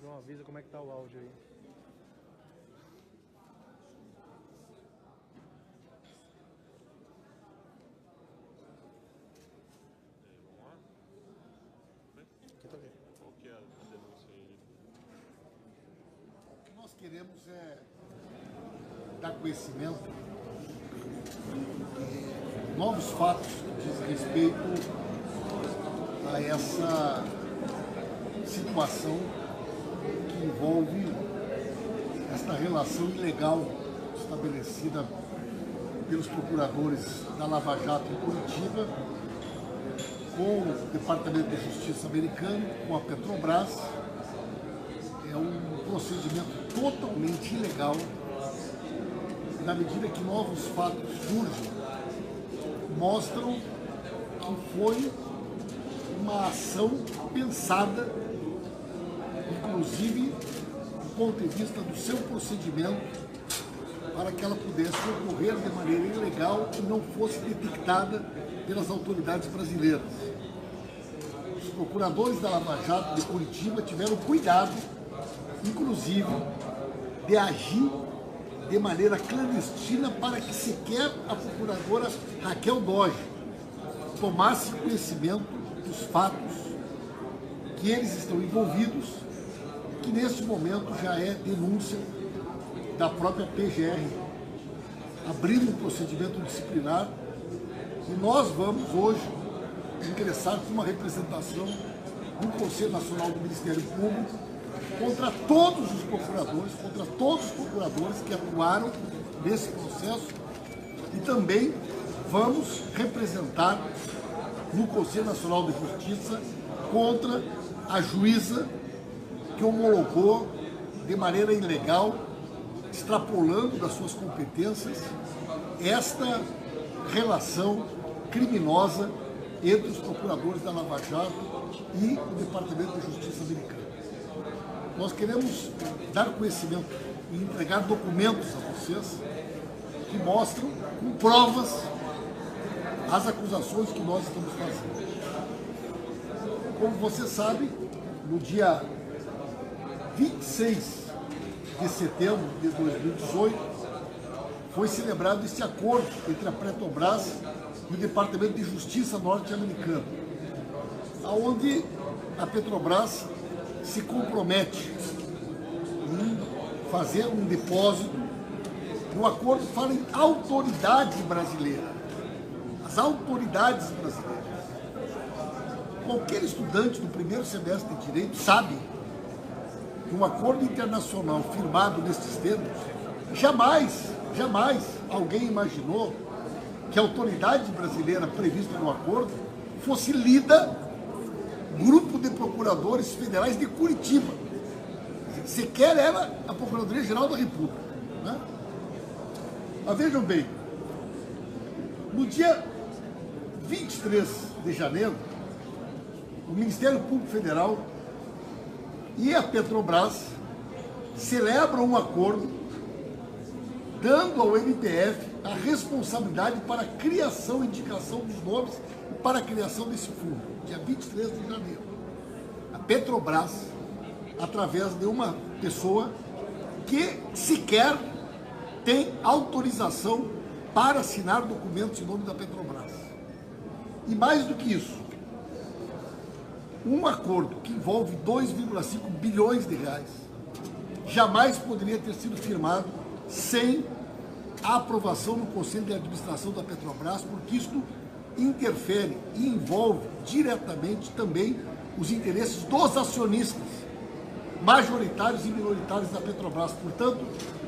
João, avisa como é que tá o áudio aí. Aqui tá bem. Qual que é a denúncia aí? O que nós queremos é dar conhecimento de novos fatos que diz respeito a essa situação que envolve esta relação ilegal estabelecida pelos procuradores da Lava Jato em Curitiba com o Departamento de Justiça americano, com a Petrobras. É um procedimento totalmente ilegal, na medida que novos fatos surgem, mostram que foi uma ação pensada, inclusive do ponto de vista do seu procedimento, para que ela pudesse ocorrer de maneira ilegal e não fosse detectada pelas autoridades brasileiras. Os procuradores da Lava Jato de Curitiba tiveram cuidado, inclusive, de agir de maneira clandestina para que sequer a procuradora Raquel Dodge tomasse conhecimento dos fatos que eles estão envolvidos, que neste momento já é denúncia da própria PGR, abrindo um procedimento disciplinar, e nós vamos hoje ingressar com uma representação no Conselho Nacional do Ministério Público contra todos os procuradores que atuaram nesse processo, e também vamos representar no Conselho Nacional de Justiça contra a juíza que homologou de maneira ilegal, extrapolando das suas competências, esta relação criminosa entre os procuradores da Lava Jato e o Departamento de Justiça americano. Nós queremos dar conhecimento e entregar documentos a vocês que mostram com provas as acusações que nós estamos fazendo. Como você sabe, no dia 26 de setembro de 2018, foi celebrado esse acordo entre a Petrobras e o Departamento de Justiça norte-americano, onde a Petrobras se compromete em fazer um depósito. No acordo fala em autoridade brasileira. As autoridades brasileiras. Qualquer estudante do primeiro semestre de Direito sabe que um acordo internacional firmado nestes termos, jamais alguém imaginou que a autoridade brasileira prevista no acordo fosse lida grupo de procuradores federais de Curitiba. Sequer era a Procuradoria-Geral da República. Né? Mas vejam bem, no dia 23 de janeiro, o Ministério Público Federal e a Petrobras celebram um acordo dando ao MPF a responsabilidade para a criação e indicação dos nomes e para a criação desse fundo, dia 23 de janeiro. A Petrobras, através de uma pessoa que sequer tem autorização para assinar documentos em nome da Petrobras. E mais do que isso, um acordo que envolve 2,5 bilhões de reais jamais poderia ter sido firmado sem a aprovação no Conselho de Administração da Petrobras, porque isto interfere e envolve diretamente também os interesses dos acionistas, majoritários e minoritários da Petrobras. Portanto,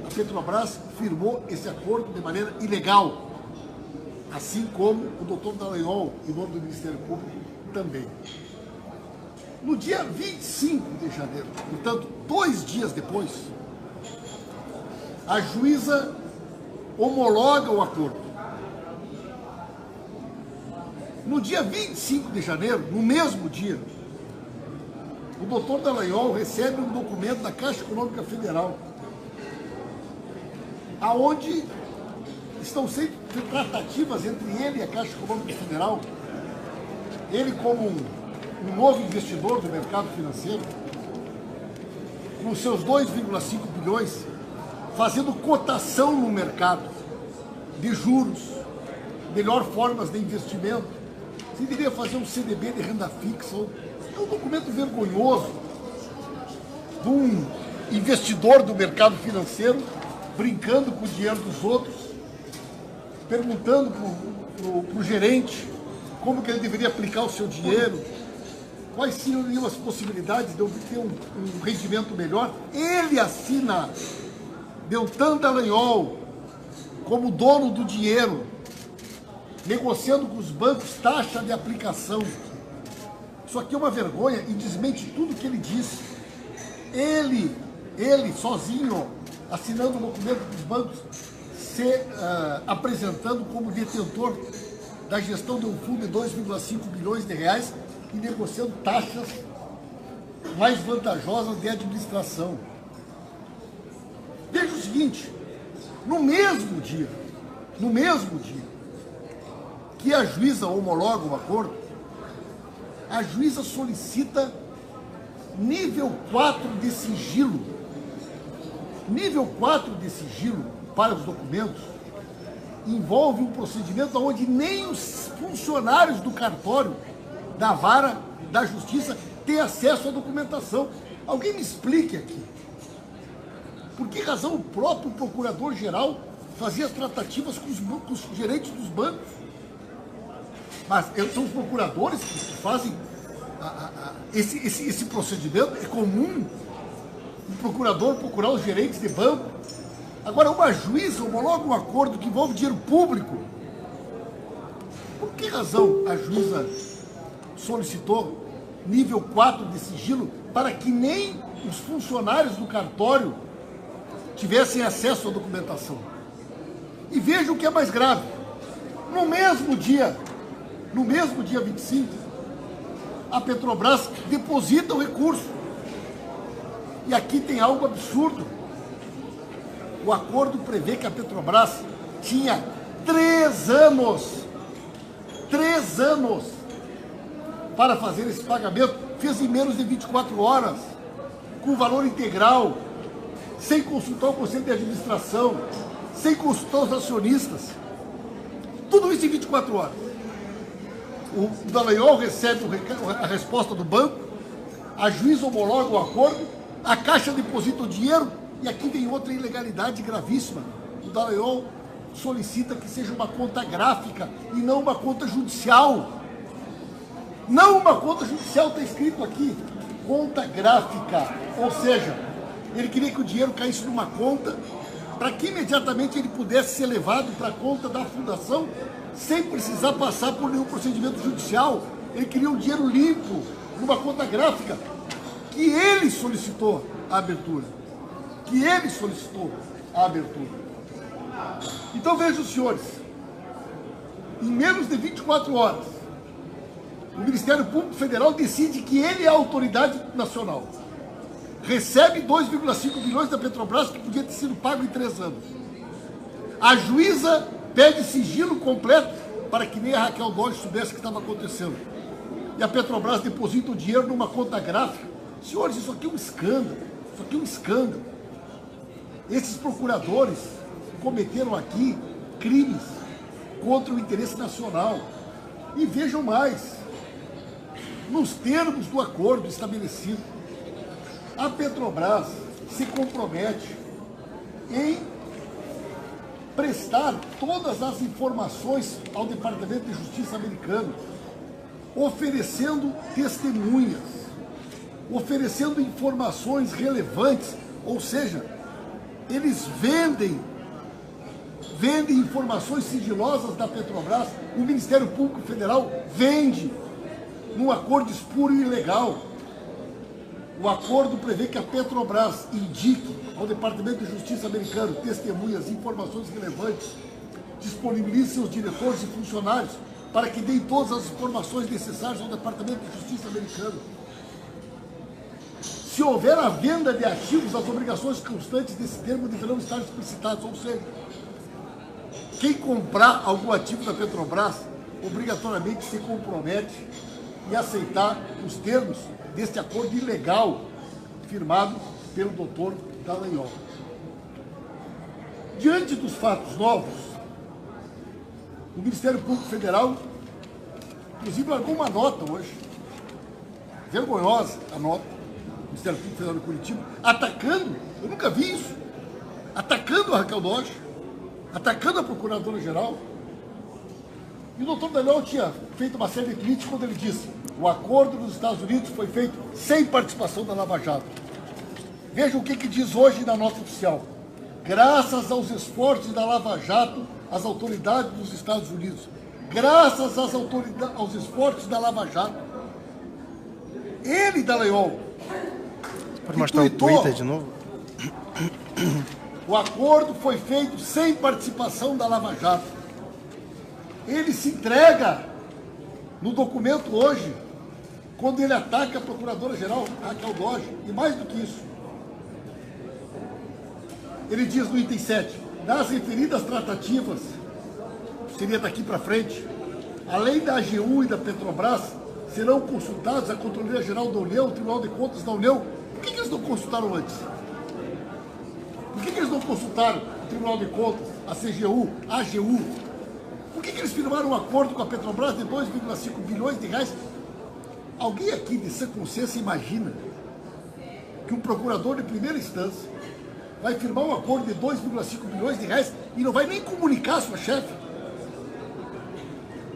a Petrobras firmou esse acordo de maneira ilegal, assim como o doutor Dallagnol, em nome do Ministério Público, também. No dia 25 de janeiro, portanto, 2 dias depois, a juíza homologa o acordo. No dia 25 de janeiro, no mesmo dia, o doutor Dallagnol recebe um documento da Caixa Econômica Federal, aonde estão sendo tratativas entre ele e a Caixa Econômica Federal, ele como um novo investidor do mercado financeiro, com seus 2,5 bilhões, fazendo cotação no mercado de juros, melhor formas de investimento. Você deveria fazer um CDB de renda fixa. É um documento vergonhoso de um investidor do mercado financeiro brincando com o dinheiro dos outros, perguntando para o gerente como que ele deveria aplicar o seu dinheiro, quais seriam as possibilidades de obter um rendimento melhor. Ele assina Deltan Dallagnol como dono do dinheiro, negociando com os bancos taxa de aplicação. Isso aqui é uma vergonha e desmente tudo que ele disse. Ele sozinho, assinando o documento dos bancos, se apresentando como detentor da gestão de um fundo de 2,5 bilhões de reais e negociando taxas mais vantajosas de administração. Veja o seguinte, no mesmo dia que a juíza homologa o acordo, a juíza solicita nível 4 de sigilo. Nível 4 de sigilo para os documentos envolve um procedimento onde nem os funcionários do cartório, da vara, da justiça, têm acesso à documentação. Alguém me explique aqui. Por que razão o próprio procurador-geral fazia as tratativas com os gerentes dos bancos? Mas são os procuradores que fazem esse procedimento. É comum o procurador procurar os gerentes de banco. Agora, uma juíza homologa um acordo que envolve dinheiro público. Por que razão a juíza solicitou nível 4 de sigilo para que nem os funcionários do cartório tivessem acesso à documentação? E veja o que é mais grave. No mesmo dia 25, a Petrobras deposita o recurso. E aqui tem algo absurdo. O acordo prevê que a Petrobras tinha 3 anos para fazer esse pagamento. Fez em menos de 24 horas, com valor integral, sem consultar o Conselho de Administração, sem consultar os acionistas. Tudo isso em 24 horas. O Dallagnol recebe a resposta do banco, a juíza homologa o acordo, a Caixa deposita o dinheiro, e aqui vem outra ilegalidade gravíssima. O Dallagnol solicita que seja uma conta gráfica e não uma conta judicial. Não uma conta judicial, está escrito aqui, conta gráfica. Ou seja, ele queria que o dinheiro caísse numa conta para que imediatamente ele pudesse ser levado para a conta da fundação sem precisar passar por nenhum procedimento judicial. Ele queria um dinheiro limpo, numa conta gráfica, que ele solicitou a abertura. Então vejam, senhores, em menos de 24 horas, o Ministério Público Federal decide que ele é a autoridade nacional. Recebe 2,5 bilhões da Petrobras que podia ter sido pago em 3 anos. A juíza pede sigilo completo para que nem a Raquel Dodge soubesse o que estava acontecendo. E a Petrobras deposita o dinheiro numa conta gráfica. Senhores, isso aqui é um escândalo. Esses procuradores cometeram aqui crimes contra o interesse nacional. E vejam mais, nos termos do acordo estabelecido, a Petrobras se compromete em prestar todas as informações ao Departamento de Justiça americano, oferecendo testemunhas, oferecendo informações relevantes, ou seja, eles vendem informações sigilosas da Petrobras. O Ministério Público Federal vende num acordo espúrio e ilegal. O acordo prevê que a Petrobras indique ao Departamento de Justiça americano testemunhas, informações relevantes, disponibilize seus diretores e funcionários para que deem todas as informações necessárias ao Departamento de Justiça americano. Se houver a venda de ativos, as obrigações constantes desse termo deverão estar explicitadas. Ou seja, quem comprar algum ativo da Petrobras obrigatoriamente se compromete em aceitar os termos deste acordo ilegal firmado pelo doutor Dallagnol. Diante dos fatos novos, o Ministério Público Federal, inclusive, largou uma nota hoje, vergonhosa a nota, do Ministério Público Federal de Curitiba, atacando, eu nunca vi isso, atacando a Raquel Dodge, atacando a Procuradora-Geral. E o doutor Dallagnol tinha feito uma série de tweets quando ele disse: o acordo dos Estados Unidos foi feito sem participação da Lava Jato. Vejam o que diz hoje na nota oficial. Graças aos esforços da Lava Jato, as autoridades dos Estados Unidos, graças aos esforços da Lava Jato, ele, Dallagnol, pode mostrar o Twitter de novo? O acordo foi feito sem participação da Lava Jato. Ele se entrega no documento hoje, quando ele ataca a Procuradora-Geral Raquel Dodge, e mais do que isso. Ele diz no item 7, nas referidas tratativas, seria daqui para frente, além da AGU e da Petrobras, serão consultados a Controladoria Geral da União, o Tribunal de Contas da União. Por que eles não consultaram antes? Por que eles não consultaram o Tribunal de Contas, a CGU, a AGU? Por que eles firmaram um acordo com a Petrobras de 2,5 bilhões de reais? Alguém aqui de sã consciência imagina que um procurador de primeira instância vai firmar um acordo de 2,5 bilhões de reais e não vai nem comunicar a sua chefe?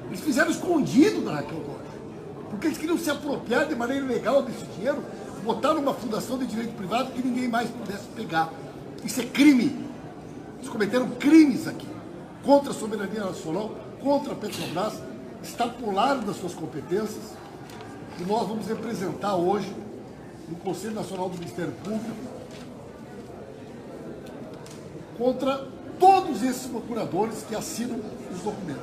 Eles fizeram escondido da Raquel Dodge, porque eles queriam se apropriar de maneira ilegal desse dinheiro, botar numa fundação de direito privado que ninguém mais pudesse pegar. Isso é crime. Eles cometeram crimes aqui, contra a soberania nacional, contra a Petrobras, extrapolaram das suas competências, e nós vamos representar hoje, no Conselho Nacional do Ministério Público, contra todos esses procuradores que assinam os documentos.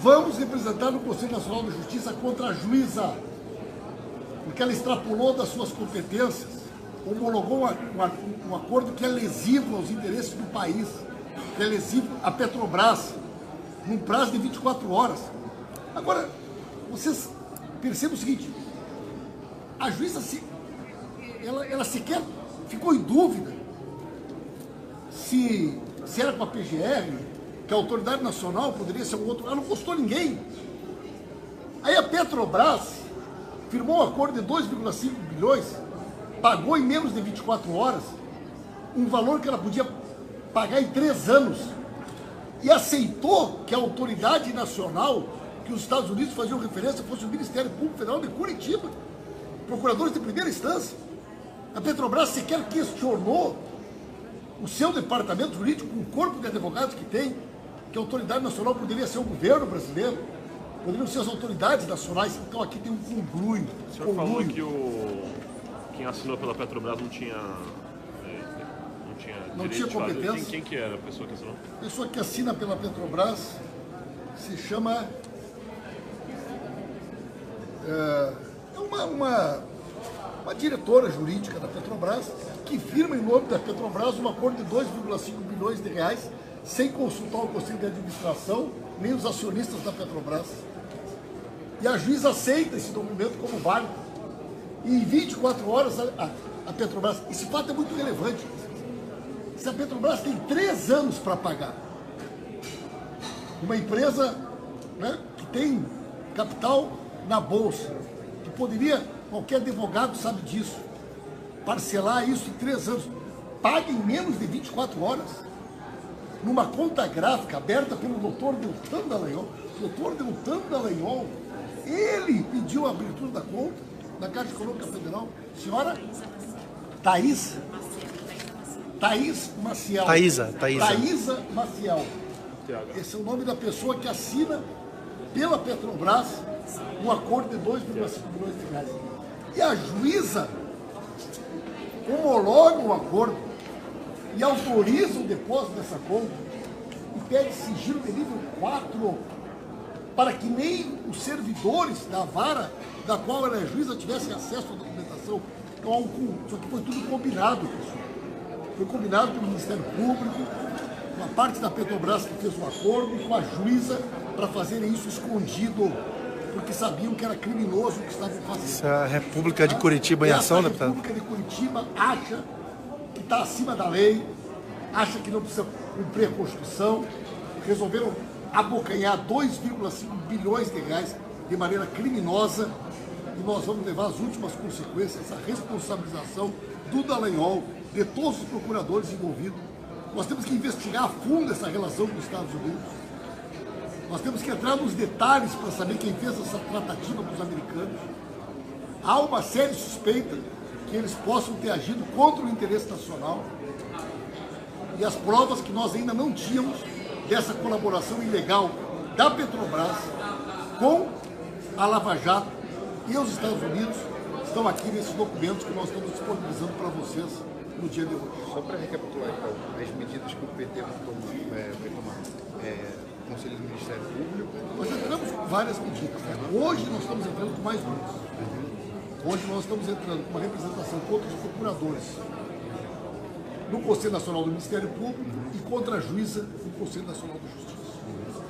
Vamos representar no Conselho Nacional de Justiça contra a juíza, porque ela extrapolou das suas competências, homologou um acordo que é lesivo aos interesses do país, que é lesivo à Petrobras, num prazo de 24 horas. Agora, vocês percebam o seguinte, a juíza ela sequer ficou em dúvida se era com a PGR, que a Autoridade Nacional poderia ser um outro, ela não custou ninguém. Aí a Petrobras firmou um acordo de 2,5 bilhões, pagou em menos de 24 horas, um valor que ela podia pagar em 3 anos, e aceitou que a autoridade nacional, que os Estados Unidos faziam referência, fosse o Ministério Público Federal de Curitiba, procuradores de primeira instância. A Petrobras sequer questionou o seu departamento jurídico, com o corpo de advogados que tem, que a autoridade nacional poderia ser o governo brasileiro, poderiam ser as autoridades nacionais. Então aqui tem um conluio. O senhor falou que quem assinou pela Petrobras não tinha competência. Quem que era a pessoa que assinou? A pessoa que assina pela Petrobras se chama... É uma diretora jurídica da Petrobras que firma em nome da Petrobras um acordo de 2,5 bilhões de reais sem consultar o Conselho de Administração nem os acionistas da Petrobras. E a juíza aceita esse documento como válido. E em 24 horas a Petrobras... Esse fato é muito relevante. Se a Petrobras tem 3 anos para pagar, uma empresa, né, que tem capital na Bolsa, que poderia, qualquer advogado sabe disso, parcelar isso em 3 anos, paga em menos de 24 horas, numa conta gráfica aberta pelo doutor Deltan Dallagnol. Doutor Deltan Dallagnol, ele pediu a abertura da conta da Caixa Econômica Federal. Senhora Thaísa Maciel. Thaísa Maciel. Esse é o nome da pessoa que assina pela Petrobras um acordo de 2,5 bilhões de reais. E a juíza homologa o acordo e autoriza o depósito dessa conta e pede sigilo de nível 4 para que nem os servidores da vara da qual ela é juíza tivessem acesso à documentação. Então, só que foi tudo combinado, pessoal. Foi combinado pelo Ministério Público, com a parte da Petrobras que fez o acordo, e com a juíza, para fazerem isso escondido porque sabiam que era criminoso o que estavam fazendo. Essa é a República de Curitiba em ação, Essa deputado? República de Curitiba acha que está acima da lei, acha que não precisa cumprir a Constituição, resolveram abocanhar 2,5 bilhões de reais de maneira criminosa, e nós vamos levar as últimas consequências, a responsabilização do Dallagnol, de todos os procuradores envolvidos. Nós temos que investigar a fundo essa relação com os Estados Unidos. Nós temos que entrar nos detalhes para saber quem fez essa tratativa com os americanos. Há uma séria suspeita que eles possam ter agido contra o interesse nacional. E as provas que nós ainda não tínhamos dessa colaboração ilegal da Petrobras com a Lava Jato e os Estados Unidos estão aqui nesses documentos que nós estamos disponibilizando para vocês no dia de hoje. Só para recapitular, então, as medidas que o PT vai tomar, Conselho do Ministério Público. Nós entramos com várias medidas. Né? Hoje nós estamos entrando com mais duas. Hoje nós estamos entrando com uma representação contra os procuradores no Conselho Nacional do Ministério Público e contra a juíza do Conselho Nacional de Justiça.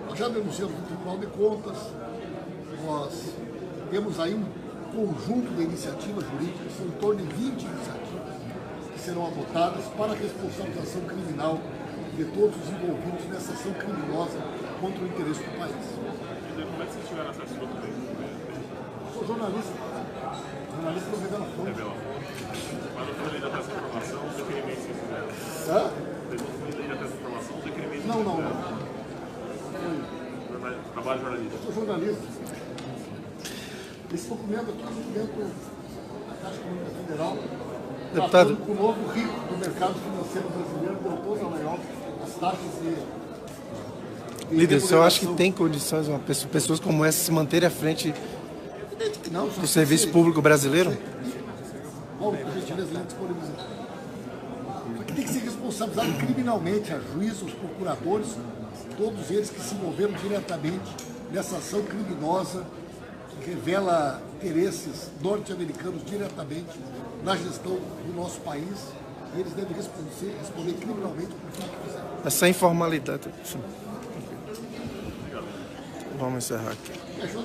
Nós já denunciamos no Tribunal de Contas, nós temos aí um conjunto de iniciativas jurídicas, são em torno de 20 iniciativas que serão adotadas para a responsabilização criminal de todos os envolvidos nessa ação criminosa contra o interesse do país. Como é que vocês tiveram acesso ao documento? Sou jornalista. Jornalista não revela fonte. Revela. Mas não foi lei de acesso à informação, os requerimentos que fizeram. Hã? Lei de acesso à informação, os requerimentos Não, que não. fizeram. Trabalho jornalista. Sou jornalista. Esse documento aqui é um documento da Caixa Econômica Federal, Deputado. tratando com o novo rico do mercado financeiro brasileiro, doutor Dallagnol, as taxas de Líder, o senhor acha que remuneração. tem condições pessoas como essa se manterem à frente Evidente que não, do serviço público brasileiro? Paulo, por gentileza, ele disponibiliza. Só que tem que ser responsabilizado criminalmente a juízes, os procuradores, todos eles que se envolveram diretamente nessa ação criminosa que revela interesses norte-americanos diretamente na gestão do nosso país. E eles devem responder criminalmente por tudo que fizeram. Essa informalidade. Sim. Vamos encerrar aqui. Fechou?